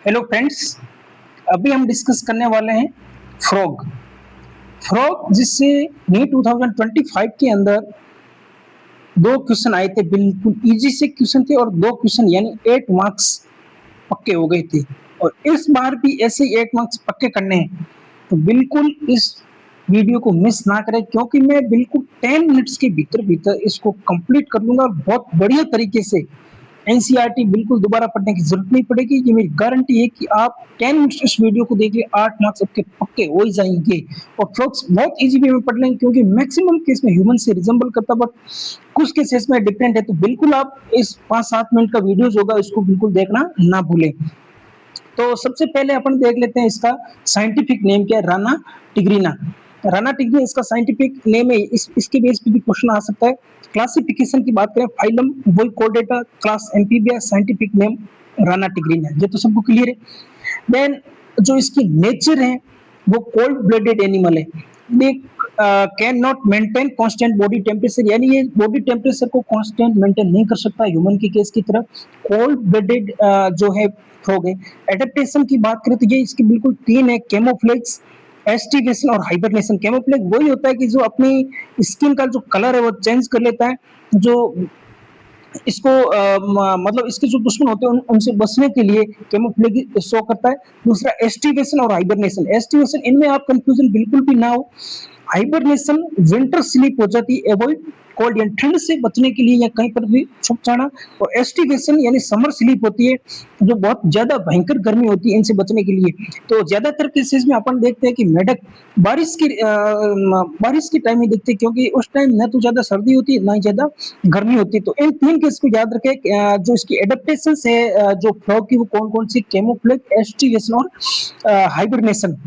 Hello friends. अभी हम discuss करने वाले हैं फ्रॉग। फ्रॉग जिससे नीट 2025 के अंदर दो क्वेश्चन आए थे, बिल्कुल इजी से क्वेश्चन थे और दो क्वेश्चन यानी 8 मार्क्स पक्के हो गए थे। और इस बार भी ऐसे 8 मार्क्स पक्के करने हैं, तो बिल्कुल इस वीडियो को मिस ना करें, क्योंकि मैं बिल्कुल 10 मिनट्स के भीतर भीतर इसको कंप्लीट कर लूंगा। बहुत बढ़िया तरीके से एनसीईआरटी बिल्कुल दोबारा पढ़ने की जरूरत नहीं पड़ेगी। ये मेरी गारंटी है कि आप 10 मिनट्स इस वीडियो को देखिए, 8 मार्क्स आपके पक्के हो ही जाएंगे। और फ्रॉक्स बहुत इजी वे में पढ़ लेंगे, क्योंकि मैक्सिमम केस में ह्यूमन से रिजेंबल करता, बट कुछ केसेस में डिफरेंट है। तो बिल्कुल आप इस 5-7 मिनट का वीडियोस होगा, इसको बिल्कुल देखना ना भूलें। तो सबसे पहले अपन देख लेते हैं इसका साइंटिफिक नेम क्या है। राना टिग्रीना। राना टिग्रीना इसका साइंटिफिक नेम है। इसके बेस पे भी क्वेश्चन आ सकता है। क्लासिफिकेशन की बात करें, फाइलम वोइकोडेटा, class Amphibia, scientific name Rana tigrina. ये तो सबको क्लियर है। देन जो इसकी नेचर है वो कोल्ड ब्लडेड एनिमल है। They can not maintain constant body temperature, यानी ये बॉडी टेम्परेचर को कांस्टेंट मेंटेन नहीं कर सकता ह्यूमन के केस की तरह। कोल्ड ब्लडेड जो है फ्रॉग है। एडेप्टेशन की बात करें तो ये इसकी बिल्कुल तीन है: केमोफ्लेक्स, एस्टिवेशन और हाइबरनेशन। केमोफ्लेक्स वही होता है कि जो अपनी स्किन का जो कलर है वो चेंज कर लेता है, जो इसको मतलब इसके जो दुश्मन होते हैं उनसे बचने के लिए कैमोफ्लेज शो करता है। दूसरा एस्टिवेशन और हाइबरनेशन। एस्टिवेशन, इनमें आप कंफ्यूजन बिल्कुल भी ना हो। हाइबरनेशन विंटर स्लीप हो जाती है, अवॉइड कोल्ड, यानी ठंड से बचने के लिए या कहीं पर भी छुप जाना। और एस्टिवेशन यानी समर स्लीप होती है, जो बहुत ज्यादा भयंकर गर्मी होती है, इनसे बचने के लिए। तो ज्यादातर केसेस में अपन देखते हैं कि मेढक बारिश के टाइम ही देखते हैं, क्योंकि उस टाइम ना तो ज्यादा सर्दी होती है ना ही ज्यादा गर्मी होती है। तो इन तीन केस को याद रखें। जो इसकी एडेप्टेशन है जो फ्रॉग की, वो कौन कौन सी: कैमोफ्लेज, एस्टिवेशन और hibernation.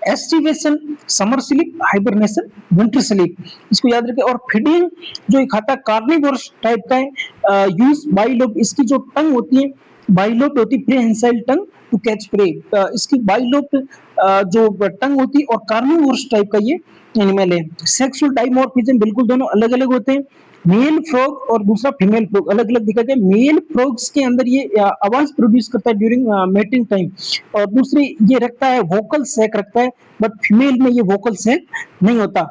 Aestivation summer sleep, hibernation winter sleep, इसको याद रखें। और फीडिंग जो ये खाता कार्निवोरस टाइप का है। यूज बाइलोब, इसकी जो टंग होती है बाइलोब होती है, prehensile tongue to catch prey. इसकी बाइलोब जो टंग होती है, और कार्निवोरस टाइप का ये एनिमल है। सेक्सुअल डाइमॉर्फिज्म, बिल्कुल दोनों अलग अलग होते हैं। मेल फ्रॉग और दूसरा फीमेल फ्रॉग अलग अलग दिखा जाए। मेल फ्रॉग्स के अंदर ये आवाज प्रोड्यूस करता है ड्यूरिंग मेटिंग टाइम, और दूसरी ये रखता है वोकल सैक रखता है, बट फीमेल में ये वोकल सैक नहीं होता।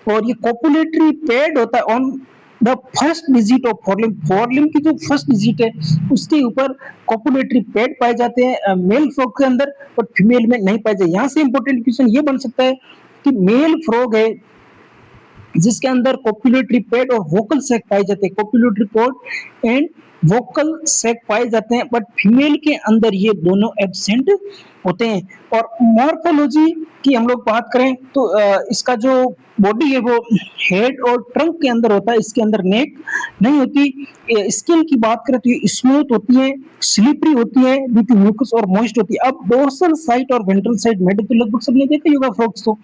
और ये कॉपुलेटरी पैड होता है on the first digit of forelimb. Forelimb की जो फर्स्ट डिजिट है उसके ऊपर कॉपुलेटरी पैड पाए जाते हैं मेल फ्रॉग के अंदर, बट फीमेल में नहीं पाए जाते। यहाँ से इंपॉर्टेंट क्वेश्चन ये बन सकता है कि मेल फ्रॉग है जिसके अंदर कॉपुलेटरी पैड और वोकल सैक पाए जाते हैं, copulatory cord and vocal sac पाए जाते हैं, बट फीमेल के अंदर ये दोनों एब्सेंट होते हैं। और मॉर्फोलॉजी की हम लोग बात करें तो इसका जो बॉडी है वो हेड और ट्रंक के अंदर होता है, इसके अंदर नेक नहीं होती। स्किन की बात करें तो ये स्मूथ होती है, स्लिपरी होती है, ड्यू टू म्यूकस, और मॉइस्ट होती है। अब डोर्सल साइड और वेंट्रल साइड मेढक तो लगभग सबने देखा ही होगा फ्रॉग्स, तो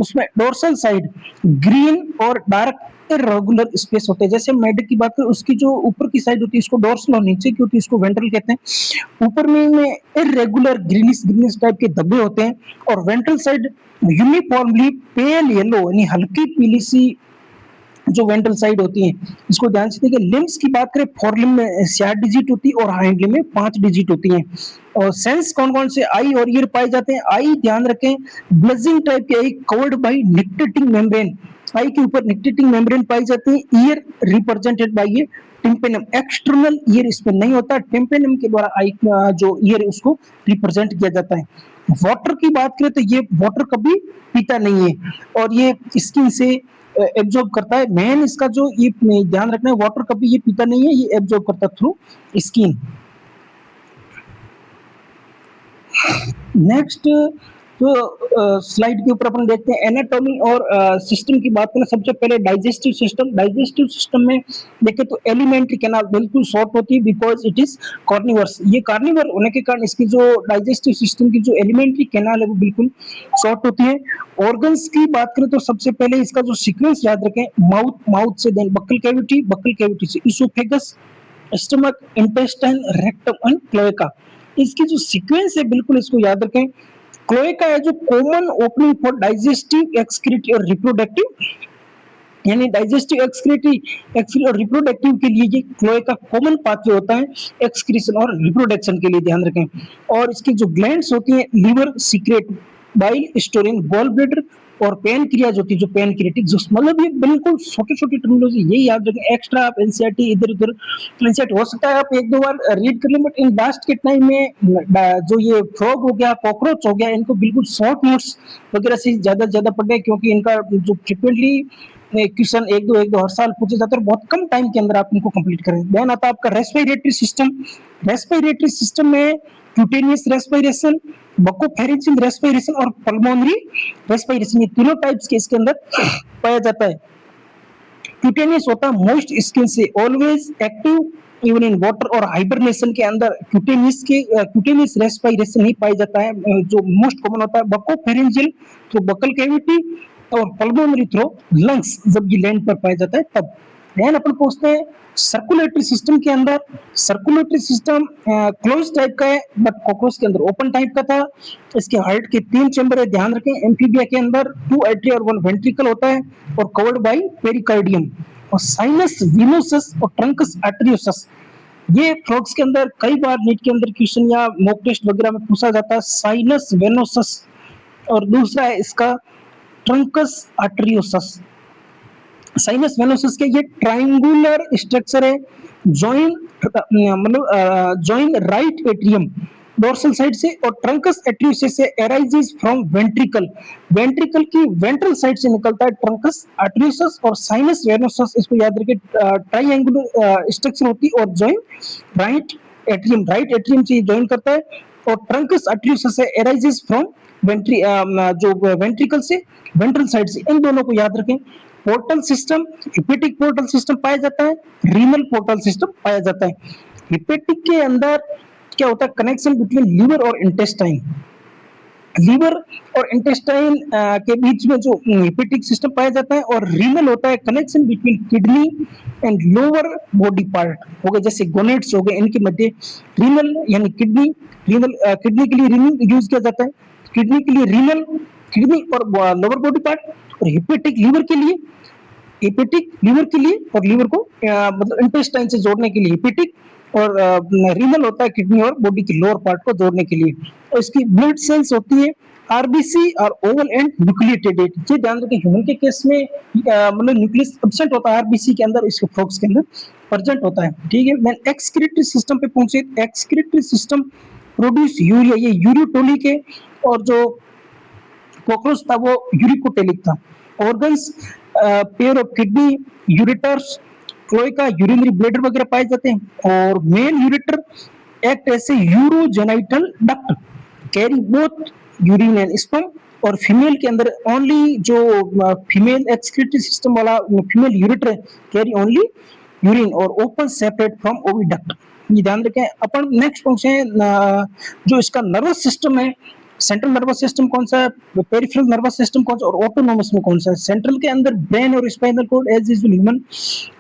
उसमें डोर्सल साइड ग्रीन और डार्क रेगुलर स्पेस होते हैं। जैसे मेढक की बात करें, उसकी जो ऊपर की साइड होती है इसको डोर्सल, और नीचे की होती है इसको वेंट्रल कहते हैं। ऊपर में इरेगुलर ग्रीनिश ग्रीनिश टाइप के धब्बे होते हैं, और ventral side uniformly pale yellow, यानी हल्की पीली सी जो वेंट्रल साइड होती है। इसको ध्यान से देखिए। लिम्स की बात करें, फोरलिम में 7 डिजिट होती है और हाइंड लिम्ब में 5 डिजिट होती है। और सेंस कौन कौन से: आई और ईयर पाए जाते हैं। आई ध्यान रखें, ब्लजिंग टाइप के I covered by nictitating membrane, आई के ऊपर निक्टेटिंग मेम्ब्रेन पाई जाती है। ईयर रिप्रेजेंटेड बाय ये टिम्पेनम, एक्सटर्नल ईयर इसमें नहीं होता, टिम्पेनम के द्वारा आई जो ईयर है उसको रिप्रेजेंट किया जाता है। वाटर की बात करें तो ये वाटर कभी पीता नहीं है, और ये स्किन से एब्जॉर्ब करता है। मेन इसका जो ये ध्यान रखना है, वाटर कभी ये पीता नहीं है, ये एब्जॉर्ब करता है थ्रू स्किन। नेक्स्ट तो स्लाइड के ऊपर अपन देखते हैं एनाटॉमी और सिस्टम की बात करें। सबसे पहले डाइजेस्टिव सिस्टम। डाइजेस्टिव सिस्टम में देखें तो एलिमेंट्री कैनाल बिल्कुल शॉर्ट होती है, बिकॉज इट इज कार्निवर्स। ये कार्निवर होने के कारण इसकी जो डाइजेस्टिव सिस्टम की जो एलिमेंट्री कैनाल है वो बिल्कुल शॉर्ट होती है। ऑर्गन्स की बात करें तो सबसे पहले इसका जो सीक्वेंस याद रखें: माउथ, माउथ से then buccal cavity, buccal cavity से oesophagus, stomach, intestine, rectum and cloaca. इसकी जो सीक्वेंस है बिल्कुल इसको याद रखें। क्लोएका है जो common opening for digestive, excretive और रिप्रोडक्टिव यानी डाइजेस्टिव, एक्सक्रीटरी और रिप्रोडक्टिव के लिए ये क्लोएका कॉमन पाथवे होता है एक्सक्रीशन और रिप्रोडक्शन के लिए, ध्यान रखें। और इसकी जो ग्लैंड्स होती हैं, liver secrete bile storing, gall bladder और पैनक्रियाज होती है जो पैनक्रियाटिक जूस, मतलब ये बिल्कुल छोटी छोटी टर्मिनोलॉजी, यही याद रखें। एक्स्ट्रा आप एनसीईआरटी इधर उधर एनसीईआरटी हो सकता है आप एक दो बार रीड कर लें, बट इन लास्ट के टाइम में जो ये फ्रॉग हो गया, कॉकरोच हो गया, इनको बिल्कुल शॉर्ट नोट्स वगैरह से ज्यादा पढ़े, क्योंकि इनका जो फ्रिक्वेंटली क्वेश्चन एक दो हर साल पूछे जाते हैं, बहुत कम टाइम के अंदर आप इनको कंप्लीट करें। देन आता है आपका रेस्पिरेटरी सिस्टम। रेस्पिरेटरी सिस्टम में क्यूटेनियस रेस्पिरेशन, बकोफेरेंजियल रेस्पिरेशन और पल्मोनरी रेस्पिरेशन, ये तीनों टाइप्स के इसके अंदर पाया जाता है। क्यूटेनियस होता है मोइस्ट स्किन से, always active even in water और हाइबरनेशन के अंदर क्यूटेनियस रेस्पिरेशन ही पाया जाता है, जो मोस्ट कॉमन होता है। बकोफेरेंजियल थ्रू बकल कैविटी और पल्मोनरी थ्रू लंग्स, जब ये लैंड पर पाया जाता है तब। देन अपन पूछते हैं सर्कुलेटरी सिस्टम के अंदर। सर्कुलेटरी सिस्टम क्लोज टाइप का है, बट कॉकरोच के अंदर ओपन टाइप का था। इसके हार्ट के 3 चैम्बर है, ध्यान रखें। एम्फीबिया के अंदर 2 एट्रिया और 1 वेंट्रिकल होता है और कवर्ड बाय पेरिकार्डियम। और साइनस विनोसस और ट्रंकस आर्टरियोसस, ये फ्रॉग्स के अंदर कई बार नीट के अंदर क्वेश्चन या मॉक टेस्ट वगैरह में पूछा जाता है, साइनस वेनोसस। और दूसरा है इसका ट्रंकस आर्टरियोसस। साइनस वेनोसस के ये ट्रायंगुलर स्ट्रक्चर है, जॉइन मतलब join right atrium dorsal side से, और ट्रंकस एट्रियोसस से अराइजेस फ्रॉम वेंट्रिकल, वेंट्रिकल की वेंट्रल साइड से निकलता है ट्रंकस आर्टरियोसस। और साइनस वेनोसस, इसको याद रखिए, ट्रायंगुलर स्ट्रक्चर होती है और जॉइन राइट एट्रियम से जॉइन करता है। और ट्रंकस आर्टरियोसस से अराइजेस फ्रॉम जो वेंट्रिकल से वेंट्रल साइड से, इन दोनों को याद रखें। Portal system, hepatic portal system पाया जाता है, रीनल पोर्टल सिस्टम पाया जाता है। हिपेटिक के अंदर क्या होता है, कनेक्शन बिटवीन लीवर और इंटेस्टाइन, लीवर और इंटेस्टाइन के बीच में जो हिपेटिक सिस्टम पाया जाता है। और रीनल होता है connection between kidney and lower body part हो गए, जैसे गोनेट्स हो गए, इनके मध्य रीनल यानी किडनी, रीनल किडनी के लिए रीनल यूज किया जाता है, किडनी के लिए रीनल, किडनी और लोअर बॉडी पार्ट। और हिपेटिक लीवर के लिए, हिपेटिक लीवर के लिए और लीवर को मतलब इंटेस्टाइन से जोड़ने के लिए हिपेटिक, और रीनल होता है किडनी और बॉडी के लोअर पार्ट को जोड़ने के लिए। और इसकी ब्लड सेल्स होती है आरबीसी और ओवल एंड न्यूक्लिएटेड। ये ध्यान रखें, ह्यूमन के केस में मतलब न्यूक्लियस एब्सेंट होता है आरबीसी के अंदर, इसके फ्रॉग्स के अंदर प्रेजेंट होता है, ठीक है। मैं एक्सक्रीटरी सिस्टम पे पहुंचे। एक्सक्रीटरी सिस्टम प्रोड्यूस यूरिया, ये यूरियोटोलिक है, और जो कॉकरोच था वो यूरिकोटेलिक था। Organs, pair of kidney, ureters, cloaca, urinary bladder वगैरह पाए जाते हैं। और male ureter act as a urogenital duct, carry both urine and sperm. और फीमेल के अंदर ओनली जो फीमेल एक्सक्रीटरी सिस्टम वाला फीमेल यूरेटर है, कैरी ओनली यूरिन और ओपन सेपरेट फ्रॉम ओविडक्ट। ये ध्यान रखें। अपन नेक्स्ट पहुंचे हैं, जो इसका नर्वस सिस्टम है, सेंट्रल नर्वस सिस्टम कौन सा है, पेरिफेरल नर्वस सिस्टम कौन सा, और ऑटोनोमस में कौन सा है। सेंट्रल के अंदर ब्रेन और spinal cord as usual human,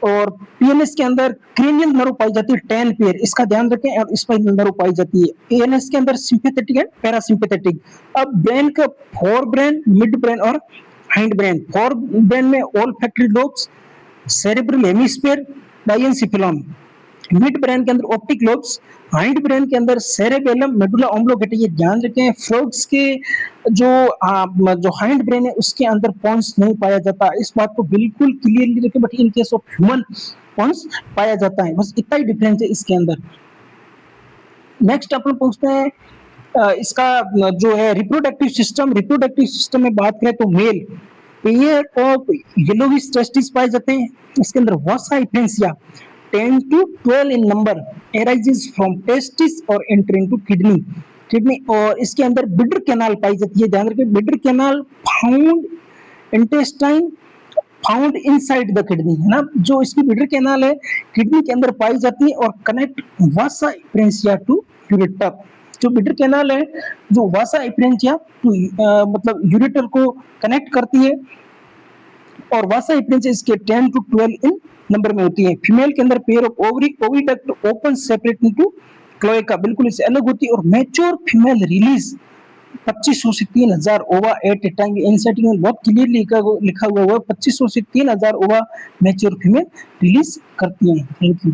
और पीएनएस के अंदर क्रेनियल नर्व पाई जाती है 10 पेयर, इसका ध्यान रखें, और स्पाइनल नर्व पाई जाती है। एएनएस के अंदर सिंपैथेटिक एंड पैरासिम्पैथेटिक। अब ब्रेन का फोर ब्रेन, मिड ब्रेन और हाइंड ब्रेन। फोर ब्रेन में olfactory lobes, cerebral hemisphere, diencephalon. Mid brain के अंदर ऑप्टिक लोब्स, हाइंड ब्रेन के अंदर सेरेबेलम, मेडुला ऑम्ब्लोगेटा। ये ध्यान रखें, फ्रॉग्स के जो हाइंड ब्रेन है उसके अंदर पॉन्स नहीं पाया जाता, इस बात को बिल्कुल क्लियरली रखें। But in case of human pons पाया जाता है, बस इतना ही डिफरेंस है इसके अंदर। नेक्स्ट अपन पूछते हैं इसका जो है रिप्रोडक्टिव सिस्टम। रिप्रोडक्टिव सिस्टम में बात करें तो male pair of yellowish testis पाए जाते हैं। इसके अंदर vasa efferentia 10 to 12 in number arises from testis और enter into kidney। और इसके अंदर बिडर कैनाल पाई जाती है, ध्यान रखिए, bidder canal found intestine, found inside the kidney, है ना। जो इसकी बिडर कैनाल है किडनी के अंदर पाई जाती है और connect vasa efferentia to ureter. जो बिडर कैनाल है, जो वासा इफ्रेंसिया टू मतलब यूरेटर को कनेक्ट करती है, और वासा इफ्रेंसिया इसके 10 to 12 इन नंबर में होती है। फीमेल के अंदर pair of ovary, oviduct open separate into cloaca, बिल्कुल इससे अलग होती है। और मैच्योर फीमेल रिलीज 2500 से 3000 ओवा एट ए टाइम। एनसीईआरटी में बहुत क्लियरली लिखा हुआ है 2500 से 3000 ओवा मैच्योर फीमेल रिलीज करती हैं। Thank you.